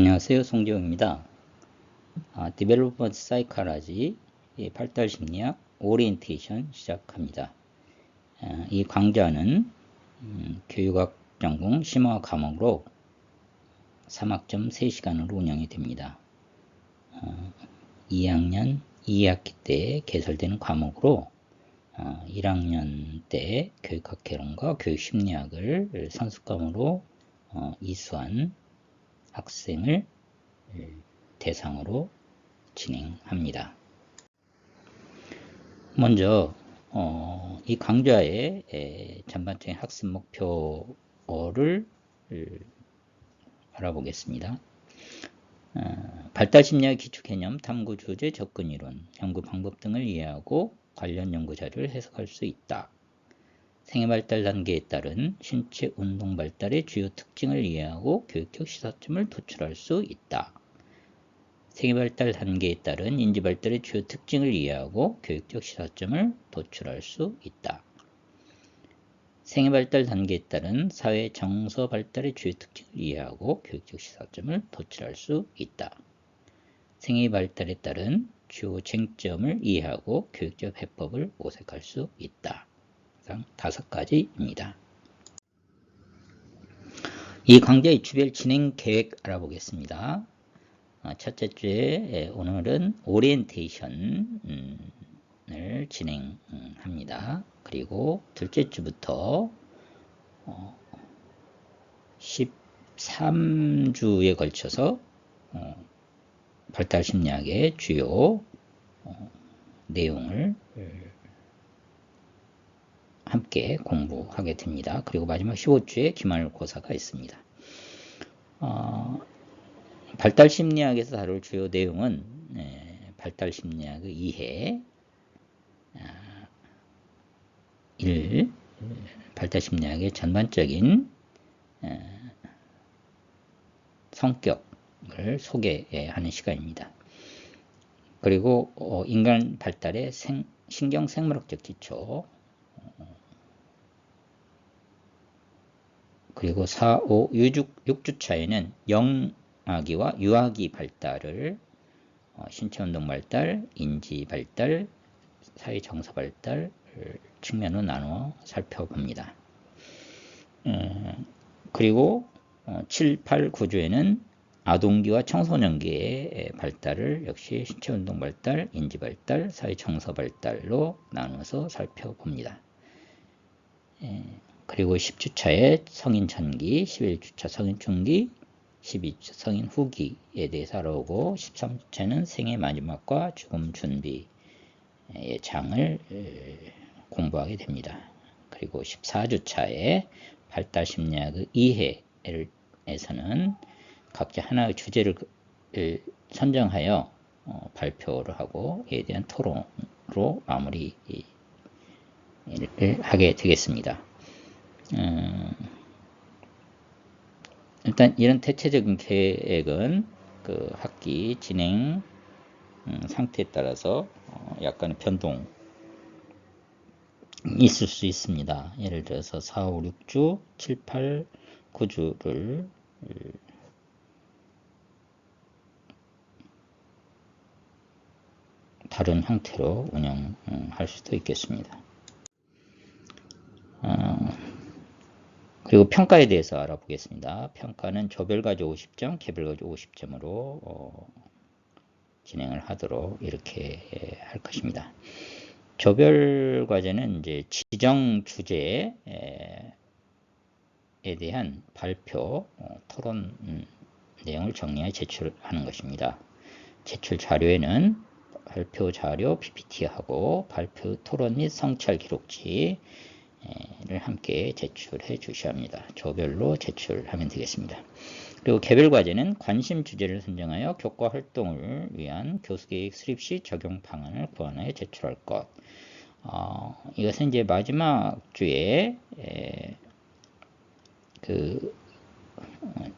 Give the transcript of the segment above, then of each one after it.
안녕하세요. 송재호입니다. 디벨로퍼먼트 사이콜로지 발달 심리학 오리엔테이션 시작합니다. 이 강좌는 교육학 전공 심화 과목으로 3학점 3시간으로 운영이 됩니다. 2학년 2학기 때 개설되는 과목으로 1학년 때 교육학 개론과 교육심리학을 선습과목으로 이수한 학생을 대상으로 진행합니다. 먼저 이 강좌의 전반적인 학습 목표를 알아보겠습니다. 발달 심리학 기초 개념, 탐구 주제, 접근 이론, 연구 방법 등을 이해하고 관련 연구 자료를 해석할 수 있다. 생애 발달 단계에 따른 신체 운동 발달의 주요 특징을 이해하고 교육적 시사점을 도출할 수 있다. 생애 발달 단계에 따른 인지 발달의 주요 특징을 이해하고 교육적 시사점을 도출할 수 있다. 생애 발달 단계에 따른 사회 정서 발달의 주요 특징을 이해하고 교육적 시사점을 도출할 수 있다. 생애 발달에 따른 주요 쟁점을 이해하고 교육적 해법을 모색할 수 있다. 5가지입니다. 이 강좌의 주별 진행 계획 알아보겠습니다. 첫째 주에 오늘은 오리엔테이션을 진행합니다. 그리고 둘째 주부터 13주에 걸쳐서 발달 심리학의 주요 내용을 함께 공부하게 됩니다. 그리고 마지막 15주에 기말고사가 있습니다. 발달 심리학에서 다룰 주요 내용은 발달 심리학의 이해, 1. 발달 심리학의 전반적인 성격을 소개하는 시간입니다. 그리고 인간 발달의 신경생물학적 기초, 그리고 4, 5, 6주차에는 영아기와 유아기 발달을 신체운동 발달, 인지 발달, 사회정서 발달 측면으로 나누어 살펴봅니다. 그리고 7, 8, 9주에는 아동기와 청소년기의 발달을 역시 신체운동 발달, 인지 발달, 사회정서 발달로 나누어서 살펴봅니다. 그리고 10주차에 성인 전기, 11주차 성인 중기, 12주차 성인 후기에 대해서 알아보고 13주차는 생애 마지막과 죽음 준비의 장을 공부하게 됩니다. 그리고 14주차에 발달 심리학의 이해에서는 각자 하나의 주제를 선정하여 발표를 하고 이에 대한 토론으로 마무리를 하게 되겠습니다. 일단 이런 대체적인 계획은 그 학기 진행 상태에 따라서 약간의 변동이 있을 수 있습니다. 예를 들어서 4, 5, 6주, 7, 8, 9주를 다른 형태로 운영할 수도 있겠습니다. 그리고 평가에 대해서 알아보겠습니다. 평가는 조별과제 50점, 개별과제 50점으로 진행을 하도록 이렇게 할 것입니다. 조별과제는 이제 지정 주제에 대한 발표, 토론 내용을 정리해 제출하는 것입니다. 제출 자료에는 발표 자료 PPT하고 발표 토론 및 성찰 기록지 를 함께 제출해 주셔야 합니다. 조별로 제출하면 되겠습니다. 그리고 개별 과제는 관심 주제를 선정하여 교과 활동을 위한 교수계획 수립 시 적용 방안을 고안하여 제출할 것. 이것은 이제 마지막 주에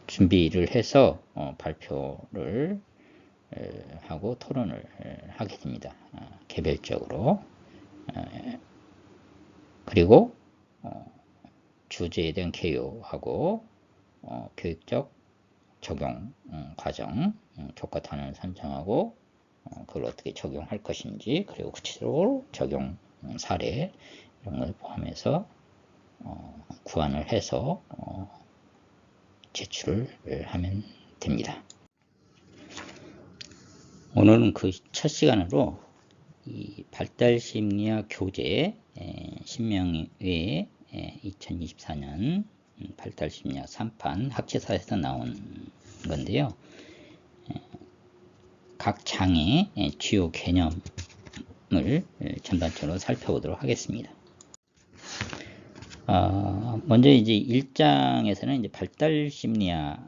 준비를 해서 발표를 하고 토론을 하게 됩니다. 개별적으로. 그리고 주제에 대한 개요하고 교육적 적용 과정, 교과 단원을 선정하고 그걸 어떻게 적용할 것인지, 그리고 구체적으로 적용 사례 이런 걸 포함해서 구안을 해서 제출을 하면 됩니다. 오늘은 그 첫 시간으로 이 발달심리학 교재 신명외 2024년 발달심리학 3판 학제사에서 나온 건데요. 각 장의 주요 개념을 전반적으로 살펴보도록 하겠습니다. 먼저 이제 1장에서는 이제 발달심리학에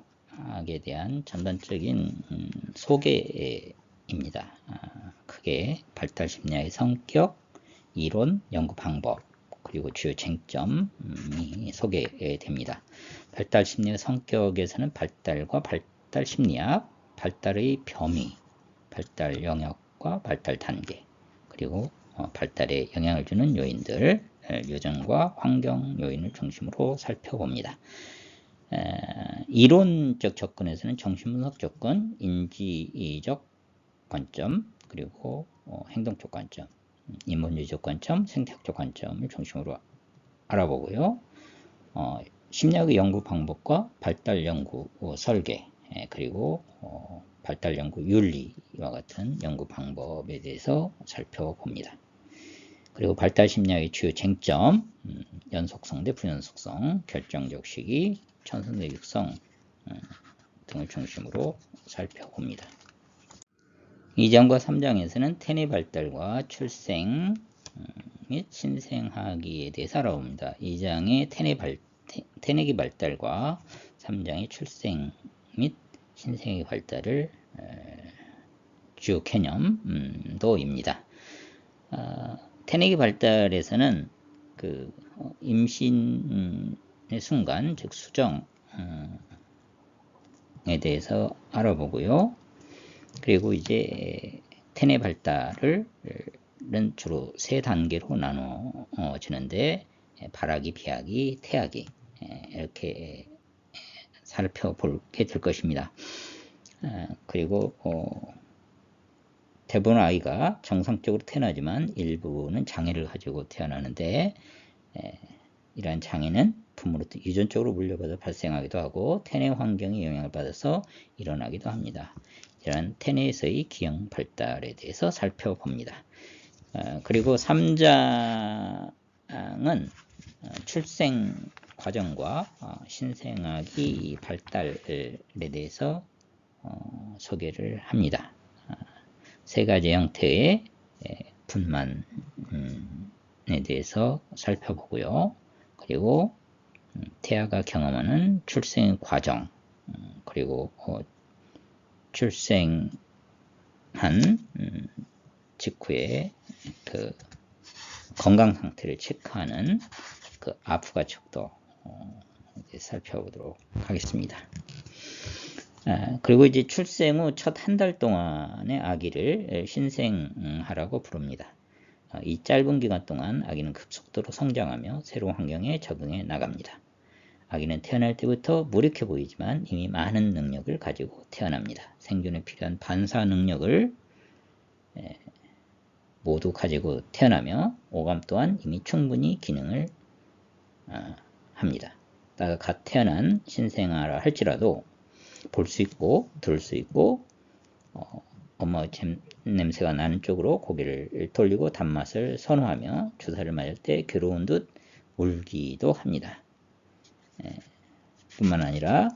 대한 전반적인 소개입니다. 크게 발달심리학의 성격, 이론, 연구 방법, 그리고 주요 쟁점이 소개됩니다. 발달심리학 성격에서는 발달과 발달심리학, 발달의 범위, 발달 영역과 발달 단계, 그리고 발달에 영향을 주는 요인들, 유전과 환경 요인을 중심으로 살펴봅니다. 이론적 접근에서는 정신분석 접근, 인지적 관점, 그리고 행동적 관점, 인문주의적 관점, 생태학적 관점을 중심으로 알아보고요. 심리학의 연구 방법과 발달 연구 설계, 그리고 발달 연구 윤리와 같은 연구 방법에 대해서 살펴봅니다. 그리고 발달 심리학의 주요 쟁점, 연속성 대 부연속성, 결정적 시기, 천선의 육성 등을 중심으로 살펴봅니다. 2장과 3장에서는 태내 발달과 출생 및 신생아기에 대해서 알아봅니다. 2장의 태내기 발달과 3장의 출생 및 신생아기 발달을 주요 개념도입니다. 태내기 발달에서는 그 임신의 순간, 즉 수정에 대해서 알아보고요. 그리고 이제 태내 발달은 주로 세 단계로 나눠지는데, 발아기, 비아기, 태아기 이렇게 살펴보게 될 것입니다. 그리고 대부분 아이가 정상적으로 태어나지만 일부는 장애를 가지고 태어나는데, 이러한 장애는 부모로부터 유전적으로 물려받아 발생하기도 하고 태내 환경의 영향을 받아서 일어나기도 합니다. 이러한 태내에서의 기형 발달에 대해서 살펴봅니다. 그리고 3장은 출생 과정과 신생아기 발달에 대해서 소개를 합니다. 세 가지 형태의 분만에 대해서 살펴보고요. 그리고 태아가 경험하는 출생 과정, 그리고 출생한 직후에 그 건강 상태를 체크하는 그 아프가 척도 살펴보도록 하겠습니다. 그리고 이제 출생 후 첫 한 달 동안의 아기를 신생아라고 부릅니다. 이 짧은 기간 동안 아기는 급속도로 성장하며 새로운 환경에 적응해 나갑니다. 아기는 태어날 때부터 무력해 보이지만 이미 많은 능력을 가지고 태어납니다. 생존에 필요한 반사 능력을 모두 가지고 태어나며 오감 또한 이미 충분히 기능을 합니다. 갓 태어난 신생아라 할지라도 볼 수 있고 들을 수 있고 엄마의 냄새가 나는 쪽으로 고개를 돌리고 단맛을 선호하며 주사를 맞을 때 괴로운 듯 울기도 합니다. 뿐만 아니라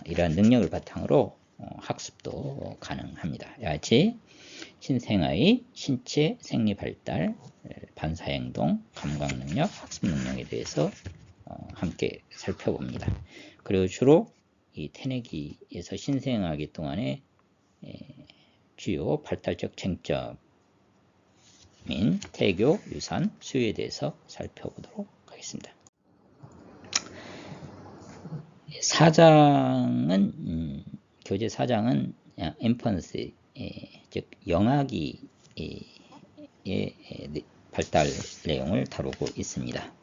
이러한 능력을 바탕으로 학습도 가능합니다. 같이 신생아의 신체, 생리 발달, 반사행동, 감각 능력, 학습 능력에 대해서 함께 살펴봅니다. 그리고 주로 이 태내기에서 신생아기 동안의 주요 발달적 쟁점인 태교, 유산, 수유에 대해서 살펴보도록 하겠습니다. 4장은 교재 4장은 인펀스, 즉 영아기의 발달 내용을 다루고 있습니다.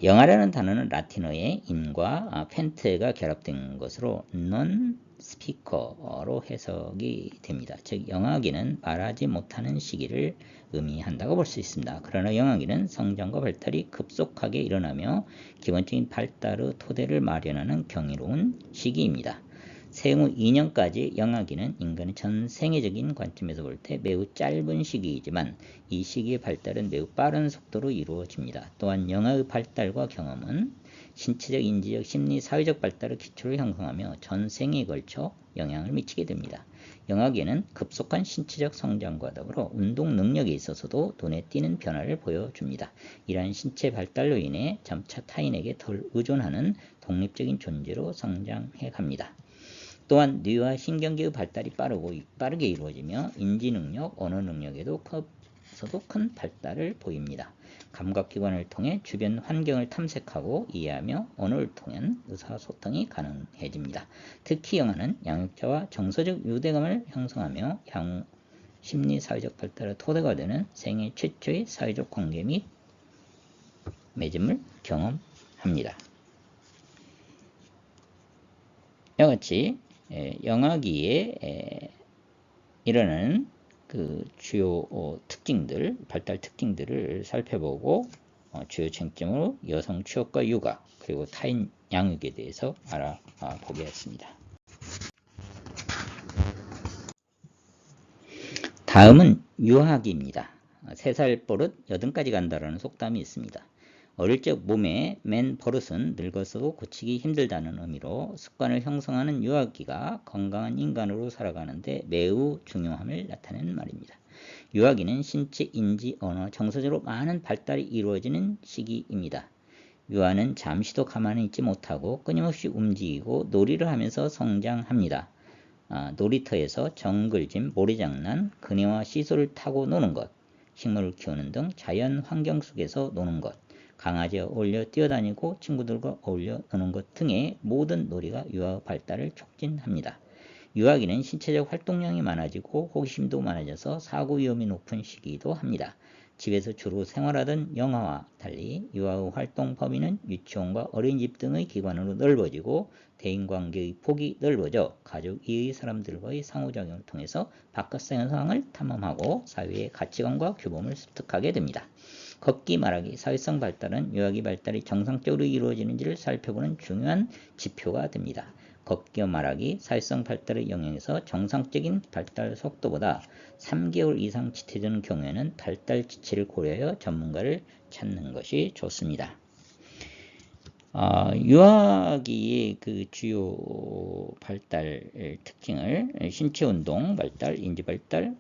영아라는 단어는 라틴어의 인과 펜트가 결합된 것으로 non 스피커로 해석이 됩니다. 즉 영아기는 말하지 못하는 시기를 의미한다고 볼 수 있습니다. 그러나 영아기는 성장과 발달이 급속하게 일어나며 기본적인 발달의 토대를 마련하는 경이로운 시기입니다. 생후 2년까지 영아기는 인간의 전 생애적인 관점에서 볼 때 매우 짧은 시기이지만 이 시기의 발달은 매우 빠른 속도로 이루어집니다. 또한 영아의 발달과 경험은 신체적, 인지적, 심리, 사회적 발달의 기초를 형성하며 전 생애에 걸쳐 영향을 미치게 됩니다. 영아기는 급속한 신체적 성장과 더불어 운동 능력에 있어서도 눈에 띄는 변화를 보여줍니다. 이러한 신체 발달로 인해 점차 타인에게 덜 의존하는 독립적인 존재로 성장해 갑니다. 또한 뇌와 신경계의 발달이 빠르게 이루어지며 인지능력, 언어능력에도 큰 발달을 보입니다. 감각기관을 통해 주변 환경을 탐색하고 이해하며 언어를 통한 의사소통이 가능해집니다. 특히 영아는 양육자와 정서적 유대감을 형성하며 향후 심리, 사회적 발달의 토대가 되는 생애 최초의 사회적 관계 및 맺음을 경험합니다. 이와 같이 영아기에 일어나는 그 주요 특징들, 발달 특징들을 살펴보고 주요 쟁점으로 여성 취업과 육아 그리고 타인 양육에 대해서 알아보겠습니다. 다음은 유아기입니다. 3살 버릇 8까지 간다라는 속담이 있습니다. 어릴 적 몸에 맨 버릇은 늙어서도 고치기 힘들다는 의미로 습관을 형성하는 유아기가 건강한 인간으로 살아가는데 매우 중요함을 나타내는 말입니다. 유아기는 신체, 인지, 언어, 정서적으로 많은 발달이 이루어지는 시기입니다. 유아는 잠시도 가만히 있지 못하고 끊임없이 움직이고 놀이를 하면서 성장합니다. 놀이터에서 정글짐, 모래장난, 그네와 시소를 타고 노는 것, 식물을 키우는 등 자연 환경 속에서 노는 것, 강아지와 어울려 뛰어다니고 친구들과 어울려 노는 것 등의 모든 놀이가 유아 발달을 촉진합니다. 유아기는 신체적 활동량이 많아지고 호기심도 많아져서 사고 위험이 높은 시기이기도 합니다. 집에서 주로 생활하던 영아와 달리 유아의 활동 범위는 유치원과 어린이집 등의 기관으로 넓어지고 대인관계의 폭이 넓어져 가족 이외의 사람들과의 상호작용을 통해서 바깥 상황을 탐험하고 사회의 가치관과 규범을 습득하게 됩니다. 걷기, 말하기, 사회성 발달은 유아기 발달이 정상적으로 이루어지는지를 살펴보는 중요한 지표가 됩니다. 걷기와 말하기, 사회성 발달의 영향에서 정상적인 발달 속도보다 3개월 이상 지체되는 경우에는 발달 지체를 고려하여 전문가를 찾는 것이 좋습니다. 유아기의 그 주요 발달 특징을 신체 운동 발달, 인지 발달,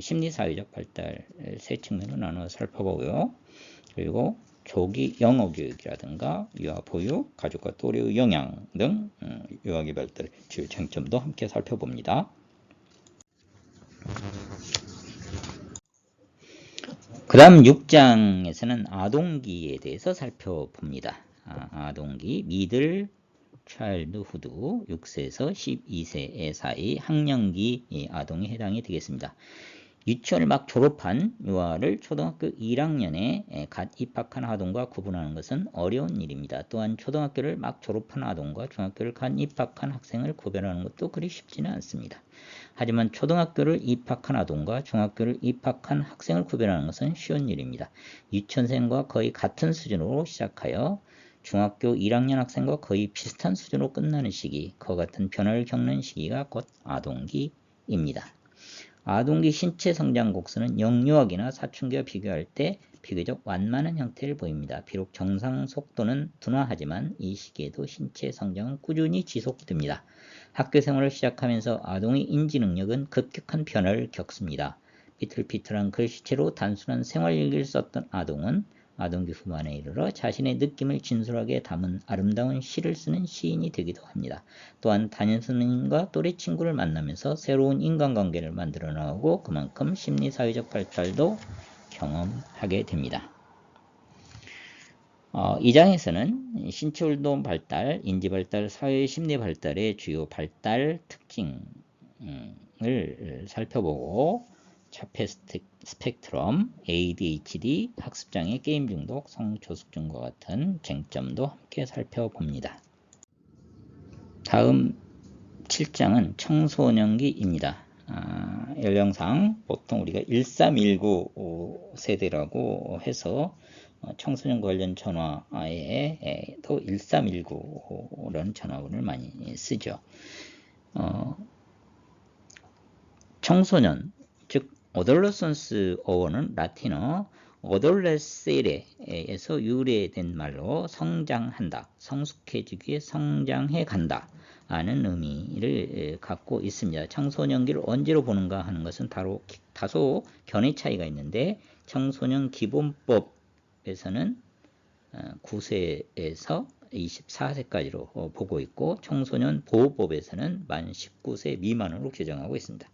심리 사회적 발달 세 측면으로 나눠 살펴보고요. 그리고 조기 영어 교육이라든가 유아 보육, 가족과 또래의 영향 등 유아기 발달 주요 쟁점도 함께 살펴봅니다. 그 다음 6장에서는 아동기에 대해서 살펴봅니다. 아동기, 미들 차일드후드 6세에서 12세 사이 학령기 아동에 해당이 되겠습니다. 유치원을 막 졸업한 유아를 초등학교 1학년에 갓 입학한 아동과 구분하는 것은 어려운 일입니다. 또한 초등학교를 막 졸업한 아동과 중학교를 갓 입학한 학생을 구별하는 것도 그리 쉽지는 않습니다. 하지만 초등학교를 입학한 아동과 중학교를 입학한 학생을 구별하는 것은 쉬운 일입니다. 유치원생과 거의 같은 수준으로 시작하여 중학교 1학년 학생과 거의 비슷한 수준으로 끝나는 시기, 그와 같은 변화를 겪는 시기가 곧 아동기입니다. 아동기 신체 성장 곡선은 영유아기나 사춘기와 비교할 때 비교적 완만한 형태를 보입니다. 비록 정상 속도는 둔화하지만 이 시기에도 신체 성장은 꾸준히 지속됩니다. 학교 생활을 시작하면서 아동의 인지 능력은 급격한 변화를 겪습니다. 삐뚤삐뚤한 글씨체로 단순한 생활일기를 썼던 아동은 아동기 후반에 이르러 자신의 느낌을 진솔하게 담은 아름다운 시를 쓰는 시인이 되기도 합니다. 또한 담임선생님과 또래 친구를 만나면서 새로운 인간관계를 만들어 나가고 그만큼 심리사회적 발달도 경험하게 됩니다. 이 장에서는 신체운동 발달, 인지발달, 사회심리발달의 주요 발달 특징을 살펴보고 자폐 스펙트럼, ADHD, 학습장애, 게임 중독, 성조숙증과 같은 쟁점도 함께 살펴봅니다. 다음 7장은 청소년기입니다. 연령상 보통 우리가 1319 세대라고 해서 청소년 관련 전화에도 1319라는 전화번호를 많이 쓰죠. 청소년, 즉 어덜러선스 어원은 라틴어 어덜레세레에서 유래된 말로 성장한다, 성숙해지기에 성장해 간다 라는 의미를 갖고 있습니다. 청소년기를 언제로 보는가 하는 것은 다소 견해 차이가 있는데, 청소년 기본법에서는 9세에서 24세까지로 보고 있고, 청소년 보호법에서는 만 19세 미만으로 규정하고 있습니다.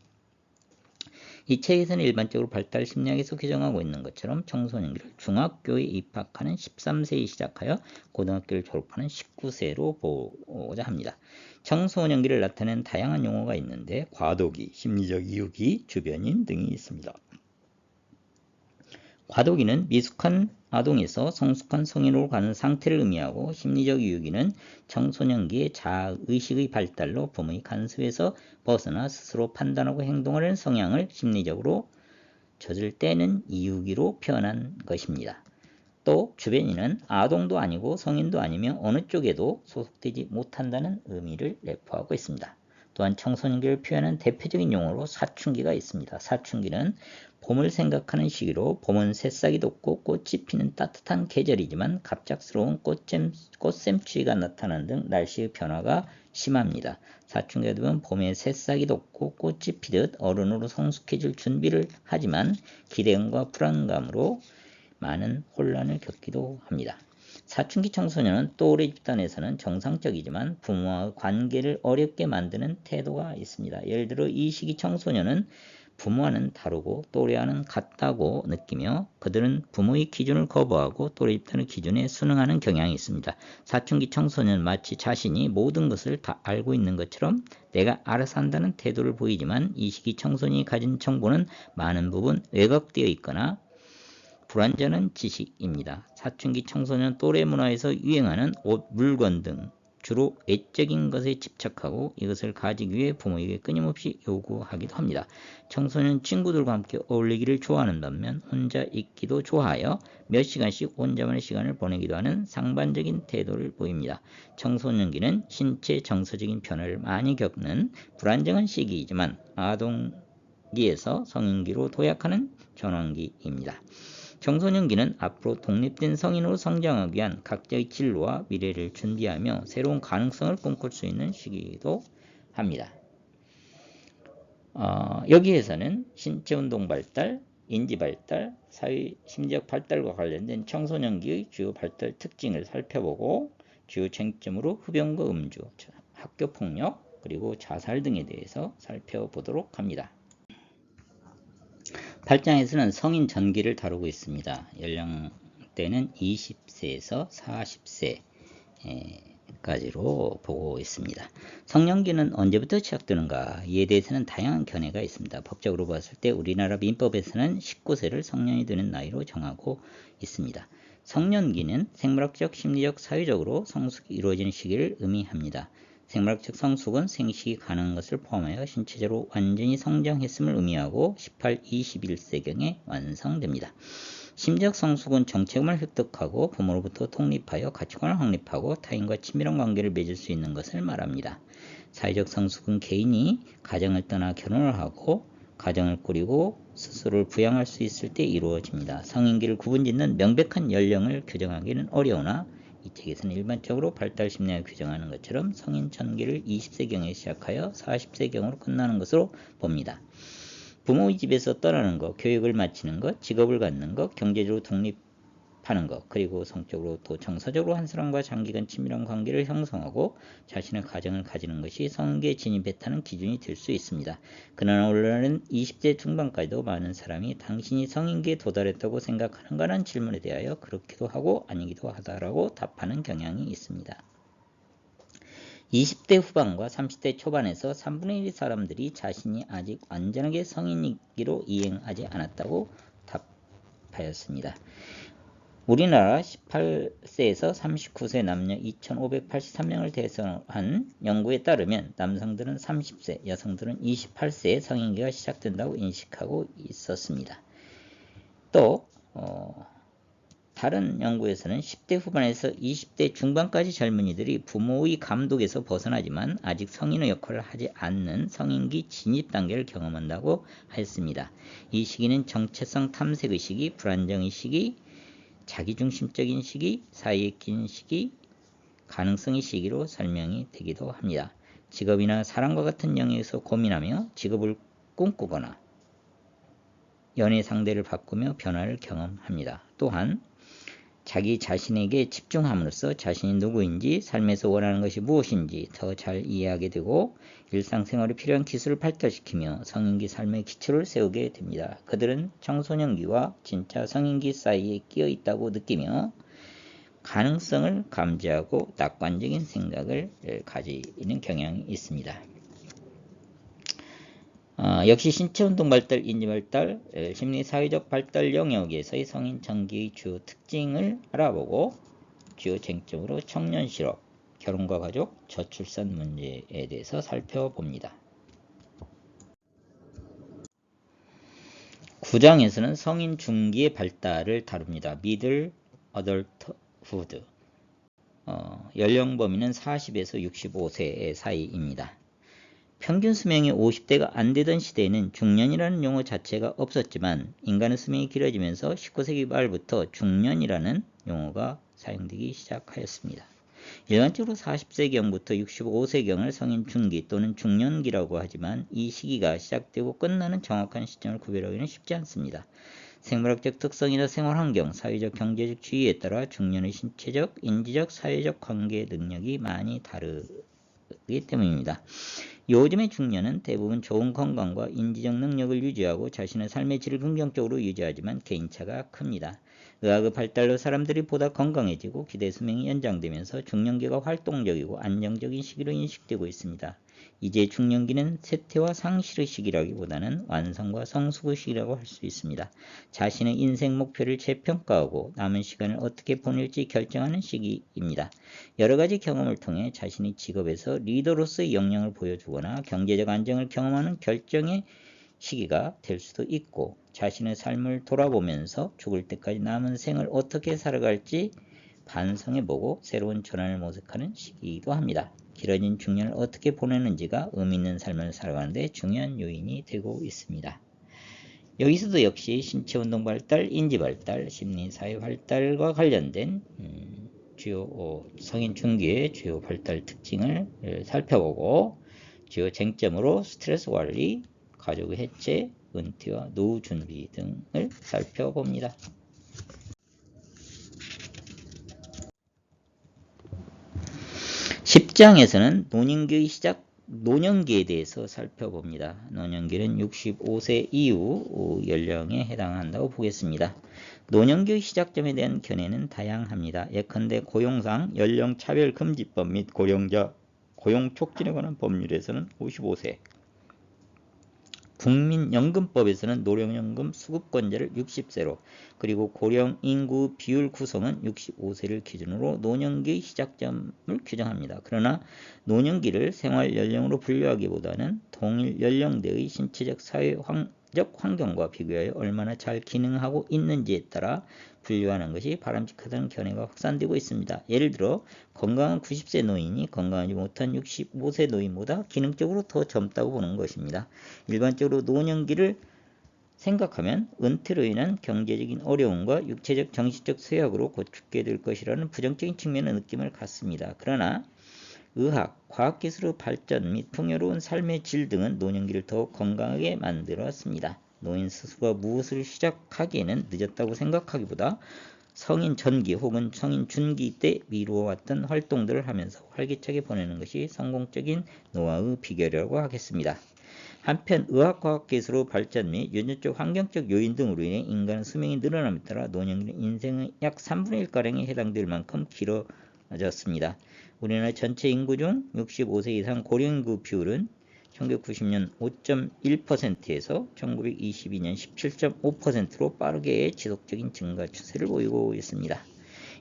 이 책에서는 일반적으로 발달 심리학에서 규정하고 있는 것처럼 청소년기를 중학교에 입학하는 13세에 시작하여 고등학교를 졸업하는 19세로 보고자 합니다. 청소년기를 나타내는 다양한 용어가 있는데 과도기, 심리적 이유기, 주변인 등이 있습니다. 과도기는 미숙한 아동에서 성숙한 성인으로 가는 상태를 의미하고, 심리적 이유기는 청소년기의 자의식의 발달로 부모의 간섭에서 벗어나 스스로 판단하고 행동하는 성향을 심리적으로 젖을 떼는 이유기로 표현한 것입니다. 또 주변인은 아동도 아니고 성인도 아니며 어느 쪽에도 소속되지 못한다는 의미를 내포하고 있습니다. 또한 청소년기를 표현한 대표적인 용어로 사춘기가 있습니다. 사춘기는 봄을 생각하는 시기로, 봄은 새싹이 돋고 꽃이 피는 따뜻한 계절이지만 갑작스러운 꽃샘추위가 나타나는 등 날씨의 변화가 심합니다. 사춘기가 되면 봄에 새싹이 돋고 꽃이 피듯 어른으로 성숙해질 준비를 하지만 기대감과 불안감으로 많은 혼란을 겪기도 합니다. 사춘기 청소년은 또래 집단에서는 정상적이지만 부모와의 관계를 어렵게 만드는 태도가 있습니다. 예를 들어 이 시기 청소년은 부모와는 다르고 또래와는 같다고 느끼며, 그들은 부모의 기준을 거부하고 또래 집단의 기준에 순응하는 경향이 있습니다. 사춘기 청소년은 마치 자신이 모든 것을 다 알고 있는 것처럼 내가 알아서 한다는 태도를 보이지만, 이 시기 청소년이 가진 정보는 많은 부분 왜곡되어 있거나 불완전한 지식입니다. 사춘기 청소년 또래 문화에서 유행하는 옷, 물건 등 주로 외적인 것에 집착하고 이것을 가지기 위해 부모에게 끊임없이 요구하기도 합니다. 청소년 친구들과 함께 어울리기를 좋아하는 반면 혼자 있기도 좋아하여 몇 시간씩 혼자만의 시간을 보내기도 하는 상반적인 태도를 보입니다. 청소년기는 신체 정서적인 변화를 많이 겪는 불안정한 시기이지만 아동기에서 성인기로 도약하는 전환기입니다. 청소년기는 앞으로 독립된 성인으로 성장하기 위한 각자의 진로와 미래를 준비하며 새로운 가능성을 꿈꿀 수 있는 시기이기도 합니다. 여기에서는 신체운동 발달, 인지발달, 사회 심리적 발달과 관련된 청소년기의 주요 발달 특징을 살펴보고, 주요 쟁점으로 흡연과 음주, 학교폭력, 그리고 자살 등에 대해서 살펴보도록 합니다. 8장에서는 성인 전기를 다루고 있습니다. 연령대는 20세에서 40세까지로 보고 있습니다. 성년기는 언제부터 시작되는가? 이에 대해서는 다양한 견해가 있습니다. 법적으로 봤을 때 우리나라 민법에서는 19세를 성년이 되는 나이로 정하고 있습니다. 성년기는 생물학적, 심리적, 사회적으로 성숙이 이루어지는 시기를 의미합니다. 생물학적 성숙은 생식이 가능한 것을 포함하여 신체적으로 완전히 성장했음을 의미하고 18, 21세경에 완성됩니다. 심리적 성숙은 정체감을 획득하고 부모로부터 독립하여 가치관을 확립하고 타인과 친밀한 관계를 맺을 수 있는 것을 말합니다. 사회적 성숙은 개인이 가정을 떠나 결혼을 하고 가정을 꾸리고 스스로를 부양할 수 있을 때 이루어집니다. 성인기를 구분짓는 명백한 연령을 규정하기는 어려우나 이 책에서는 일반적으로 발달 심리학을 규정하는 것처럼 성인 전기를 20세경에 시작하여 40세경으로 끝나는 것으로 봅니다. 부모의 집에서 떠나는 것, 교육을 마치는 것, 직업을 갖는 것, 경제적으로 독립하는 것, 그리고 성적으로 또 정서적으로 한 사람과 장기간 친밀한 관계를 형성하고 자신의 가정을 가지는 것이 성인기에 진입에 타는 기준이 될 수 있습니다. 그러나 원래는 20대 중반까지도 많은 사람이 당신이 성인기에 도달했다고 생각하는가라는 질문에 대하여 그렇기도 하고 아니기도 하다라고 답하는 경향이 있습니다. 20대 후반과 30대 초반에서 3분의 1의 사람들이 자신이 아직 완전하게 성인이기로 이행하지 않았다고 답하였습니다. 우리나라 18세에서 39세 남녀 2,583명을 대상한 연구에 따르면 남성들은 30세, 여성들은 28세에 성인기가 시작된다고 인식하고 있었습니다. 또 다른 연구에서는 10대 후반에서 20대 중반까지 젊은이들이 부모의 감독에서 벗어나지만 아직 성인의 역할을 하지 않는 성인기 진입 단계를 경험한다고 하였습니다. 이 시기는 정체성 탐색의 시기, 불안정의 시기, 자기중심적인 시기, 사이에 낀 시기, 가능성의 시기로 설명이 되기도 합니다. 직업이나 사랑과 같은 영역에서 고민하며 직업을 꿈꾸거나 연애 상대를 바꾸며 변화를 경험합니다. 또한 자기 자신에게 집중함으로써 자신이 누구인지, 삶에서 원하는 것이 무엇인지 더 잘 이해하게 되고 일상생활에 필요한 기술을 발달시키며 성인기 삶의 기초를 세우게 됩니다. 그들은 청소년기와 진짜 성인기 사이에 끼어 있다고 느끼며 가능성을 감지하고 낙관적인 생각을 가지는 경향이 있습니다. 역시 신체운동 발달, 인지발달, 심리사회적 발달 영역에서의 성인 전기의 주요 특징을 알아보고 주요 쟁점으로 청년 실업, 결혼과 가족, 저출산 문제에 대해서 살펴봅니다. 9장에서는 성인 중기의 발달을 다룹니다. Middle Adulthood. 연령 범위는 40에서 65세 사이입니다. 평균 수명이 50대가 안 되던 시대에는 중년이라는 용어 자체가 없었지만 인간의 수명이 길어지면서 19세기 말부터 중년이라는 용어가 사용되기 시작하였습니다. 일반적으로 40세경부터 65세경을 성인 중기 또는 중년기라고 하지만 이 시기가 시작되고 끝나는 정확한 시점을 구별하기는 쉽지 않습니다. 생물학적 특성이나 생활환경, 사회적 경제적 지위에 따라 중년의 신체적, 인지적, 사회적 관계 능력이 많이 다르기 때문입니다. 요즘의 중년은 대부분 좋은 건강과 인지적 능력을 유지하고 자신의 삶의 질을 긍정적으로 유지하지만 개인차가 큽니다. 의학의 발달로 사람들이 보다 건강해지고 기대 수명이 연장되면서 중년기가 활동적이고 안정적인 시기로 인식되고 있습니다. 이제 중년기는 쇠퇴와 상실의 시기라기보다는 완성과 성숙의 시기라고 할 수 있습니다. 자신의 인생 목표를 재평가하고 남은 시간을 어떻게 보낼지 결정하는 시기입니다. 여러 가지 경험을 통해 자신의 직업에서 리더로서의 역량을 보여주거나 경제적 안정을 경험하는 결정의 시기가 될 수도 있고 자신의 삶을 돌아보면서 죽을 때까지 남은 생을 어떻게 살아갈지 반성해보고 새로운 전환을 모색하는 시기이기도 합니다. 길어진 중년을 어떻게 보내는지가 의미 있는 삶을 살아가는 데 중요한 요인이 되고 있습니다. 여기서도 역시 신체운동 발달, 인지발달, 심리사회 발달과 관련된 주요 성인 중기의 주요 발달 특징을 살펴보고 주요 쟁점으로 스트레스 관리, 가족의 해체, 은퇴와 노후 준비 등을 살펴봅니다. 10장에서는 노년기의 시작, 노년기에 대해서 살펴봅니다. 노년기는 65세 이후 연령에 해당한다고 보겠습니다. 노년기의 시작점에 대한 견해는 다양합니다. 예컨대 고용상 연령차별금지법 및 고령자 고용촉진에 관한 법률에서는 55세, 국민연금법에서는 노령연금 수급권자를 60세로, 그리고 고령 인구 비율 구성은 65세를 기준으로 노년기의 시작점을 규정합니다. 그러나 노년기를 생활연령으로 분류하기보다는 동일 연령대의 신체적 사회적 환경과 비교하여 얼마나 잘 기능하고 있는지에 따라 분류하는 것이 바람직하다는 견해가 확산되고 있습니다. 예를 들어 건강한 90세 노인이 건강하지 못한 65세 노인보다 기능적으로 더 젊다고 보는 것입니다. 일반적으로 노년기를 생각하면 은퇴로 인한 경제적인 어려움과 육체적 정신적 쇠약으로 곧 죽게 될 것이라는 부정적인 측면의 느낌을 갖습니다. 그러나 의학, 과학기술의 발전 및 풍요로운 삶의 질 등은 노년기를 더욱 건강하게 만들었습니다. 노인 스스로가 무엇을 시작하기에는 늦었다고 생각하기보다 성인 전기 혹은 성인 중기 때 미루어왔던 활동들을 하면서 활기차게 보내는 것이 성공적인 노화의 비결이라고 하겠습니다. 한편 의학과학기술의 발전 및 유전적 환경적 요인 등으로 인해 인간의 수명이 늘어남에 따라 노년기는 인생의 약 3분의 1가량에 해당될 만큼 낮았습니다. 우리나라 전체 인구 중 65세 이상 고령인구 비율은 1990년 5.1%에서 1922년 17.5%로 빠르게 지속적인 증가 추세를 보이고 있습니다.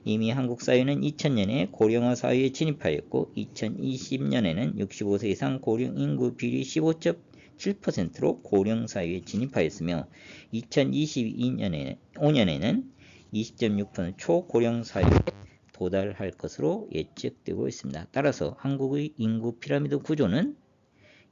이미 한국 사회는 2000년에 고령화 사회에 진입하였고 2020년에는 65세 이상 고령 인구 비율이 15.7%로 고령 사회에 진입하였으며 2025년에는 20.6% 초고령 사회에 도달할 것으로 예측되고 있습니다. 따라서 한국의 인구 피라미드 구조는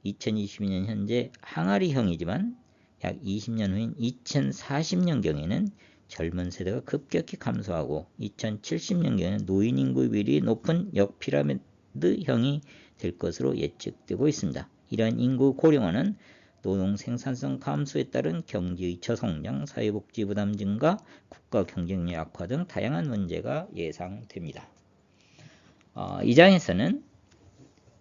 2022년 현재 항아리형이지만 약 20년 후인 2040년경에는 젊은 세대가 급격히 감소하고 2070년경에는 노인 인구 비율이 높은 역피라미드형이 될 것으로 예측되고 있습니다. 이러한 인구 고령화는 노동 생산성 감소에 따른 경제의 저성장, 사회복지 부담 증가, 국가 경쟁력 약화 등 다양한 문제가 예상됩니다. 이 장에서는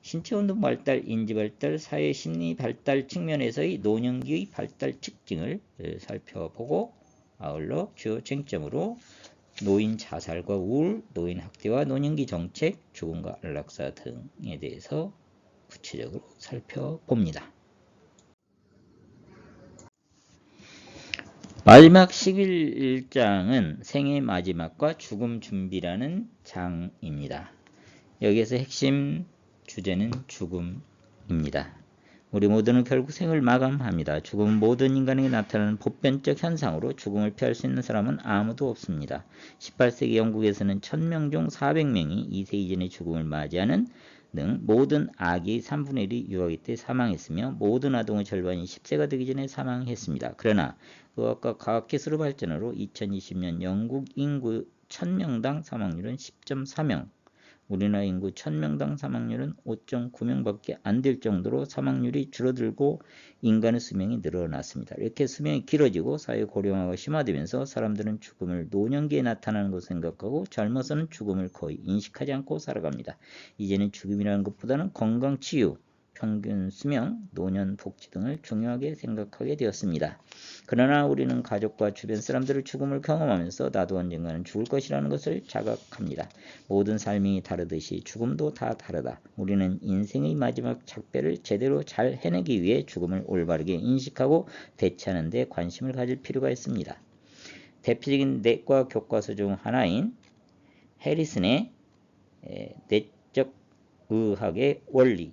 신체운동 발달, 인지발달, 사회심리 발달 측면에서의 노년기의 발달 특징을 살펴보고 아울러 주요 쟁점으로 노인 자살과 우울, 노인 학대와 노년기 정책, 죽음과 안락사 등에 대해서 구체적으로 살펴봅니다. 마지막 11장은 생의 마지막과 죽음 준비라는 장입니다. 여기에서 핵심 주제는 죽음입니다. 우리 모두는 결국 생을 마감합니다. 죽음은 모든 인간에게 나타나는 보편적 현상으로 죽음을 피할 수 있는 사람은 아무도 없습니다. 18세기 영국에서는 1000명 중 400명이 2세 이전의 죽음을 맞이하는 등 모든 아기의 3분의 1이 유아기 때 사망했으며 모든 아동의 절반이 10세가 되기 전에 사망했습니다. 그러나 의학과 과학기술의 발전으로 2020년 영국 인구 1000명당 사망률은 10.4명, 우리나라 인구 1000명당 사망률은 5.9명밖에 안 될 정도로 사망률이 줄어들고 인간의 수명이 늘어났습니다. 이렇게 수명이 길어지고 사회 고령화가 심화되면서 사람들은 죽음을 노년기에 나타나는 것을 생각하고 젊어서는 죽음을 거의 인식하지 않고 살아갑니다. 이제는 죽음이라는 것보다는 건강 치유, 평균 수명, 노년 복지 등을 중요하게 생각하게 되었습니다. 그러나 우리는 가족과 주변 사람들의 죽음을 경험하면서 나도 언젠가는 죽을 것이라는 것을 자각합니다. 모든 삶이 다르듯이 죽음도 다 다르다. 우리는 인생의 마지막 작별을 제대로 잘 해내기 위해 죽음을 올바르게 인식하고 대처하는 데 관심을 가질 필요가 있습니다. 대표적인 내과 교과서 중 하나인 해리슨의 내적 의학의 원리,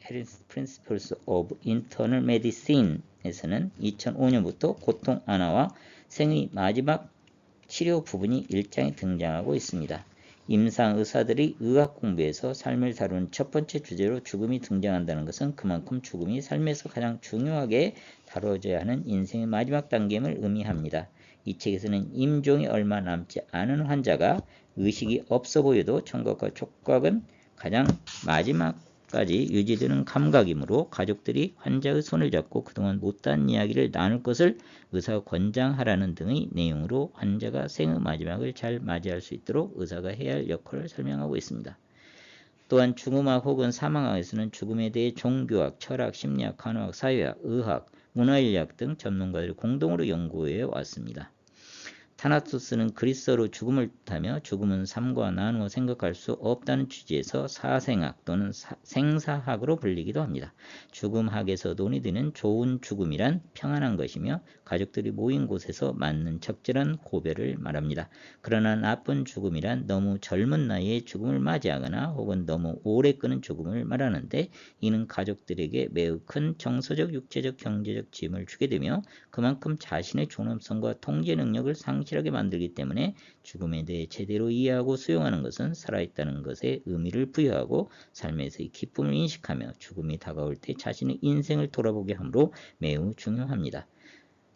Harris Principles of Internal Medicine에서는 2005년부터 고통 완화와 생의 마지막 치료 부분이 1장에 등장하고 있습니다. 임상 의사들이 의학 공부에서 삶을 다루는 첫 번째 주제로 죽음이 등장한다는 것은 그만큼 죽음이 삶에서 가장 중요하게 다뤄져야 하는 인생의 마지막 단계임을 의미합니다. 이 책에서는 임종이 얼마 남지 않은 환자가 의식이 없어 보여도 청각과 촉각은 가장 마지막까지 유지되는 감각이므로 가족들이 환자의 손을 잡고 그동안 못한 이야기를 나눌 것을 의사가 권장하라는 등의 내용으로 환자가 생의 마지막을 잘 맞이할 수 있도록 의사가 해야 할 역할을 설명하고 있습니다. 또한 죽음학 혹은 사망학에서는 죽음에 대해 종교학, 철학, 심리학, 간호학, 사회학, 의학, 문화인류학 등 전문가들이 공동으로 연구해 왔습니다. 타나토스는 그리스어로 죽음을 뜻하며 죽음은 삶과 나누어 생각할 수 없다는 취지에서 사생학 또는 생사학으로 불리기도 합니다. 죽음학에서 논의되는 좋은 죽음이란 평안한 것이며 가족들이 모인 곳에서 맞는 적절한 고별을 말합니다. 그러나 나쁜 죽음이란 너무 젊은 나이에 죽음을 맞이하거나 혹은 너무 오래 끄는 죽음을 말하는데 이는 가족들에게 매우 큰 정서적, 육체적, 경제적 짐을 주게 되며 그만큼 자신의 존엄성과 통제 능력을 상실하게 만들기 때문에 죽음에 대해 제대로 이해하고 수용하는 것은 살아있다는 것에 의미를 부여하고 삶에서의 기쁨을 인식하며 죽음이 다가올 때 자신의 인생을 돌아보게 하므로 매우 중요합니다.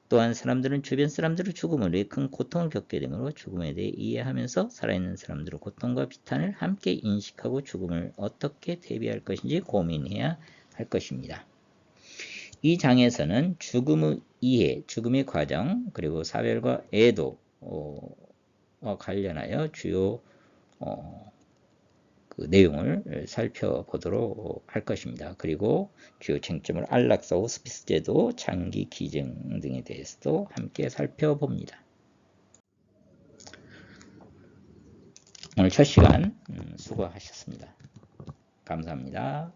또한 사람들은 주변 사람들의 죽음으로 큰 고통을 겪게 되므로 죽음에 대해 이해하면서 살아있는 사람들의 고통과 비탄을 함께 인식하고 죽음을 어떻게 대비할 것인지 고민해야 할 것입니다. 이 장에서는 죽음의 이해, 죽음의 과정, 그리고 사별과 애도와 관련하여 주요 그 내용을 살펴보도록 할 것입니다. 그리고 주요 쟁점을 안락사, 호스피스 제도, 장기 기증 등에 대해서도 함께 살펴봅니다. 오늘 첫 시간 수고하셨습니다. 감사합니다.